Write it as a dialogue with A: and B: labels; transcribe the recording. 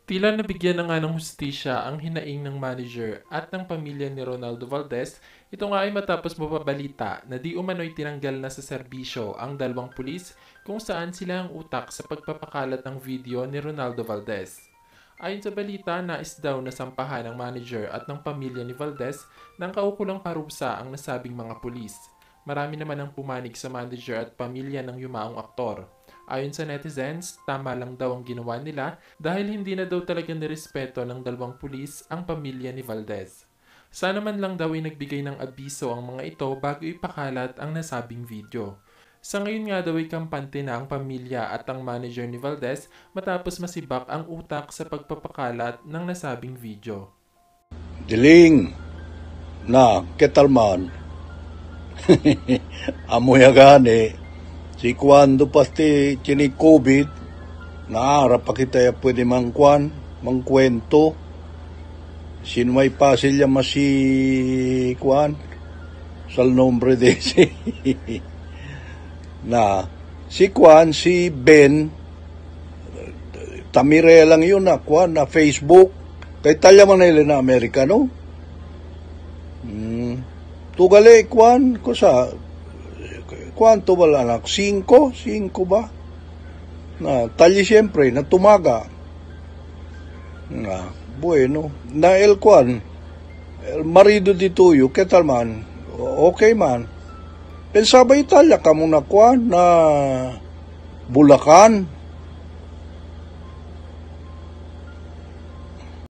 A: Tila nabigyan na nga ng hustisya ang hinaing ng manager at ng pamilya ni Ronaldo Valdez. Ito nga ay matapos mapabalita na di umano'y tinanggal na sa serbisyo ang dalawang pulis kung saan sila ang utak sa pagpapakalat ng video ni Ronaldo Valdez. Ayon sa balita, nais daw na sampahan ng manager at ng pamilya ni Valdez ng kaukulang parusa ang nasabing mga pulis. Marami naman ang pumanig sa manager at pamilya ng yumaong aktor. Ayon sa netizens, tama lang daw ang ginawa nila dahil hindi na daw talaga nirespeto ng dalawang pulis ang pamilya ni Valdez. Sana man lang daw ay nagbigay ng abiso ang mga ito bago ipakalat ang nasabing video. Sa ngayon nga daw ay kampante na ang pamilya at ang manager ni Valdez matapos masibak ang utak sa pagpapakalat ng nasabing video.
B: Diling na ketalman amoy agane si kuando pasti chini COVID naara pa kita ya pwede mangkwento sinumay pasilya masi kuan sal nombre de si na si kuan si Ben tamire lang yun na kuan na Facebook kay talya man nila na Amerikano tugale kuan ko sa kwanto ba anak 5 ba na tali siyempre na tumaga na bueno na el kuan el marido dituyo ketal man okay man pensaba Italia kamo na kuan na Bulacan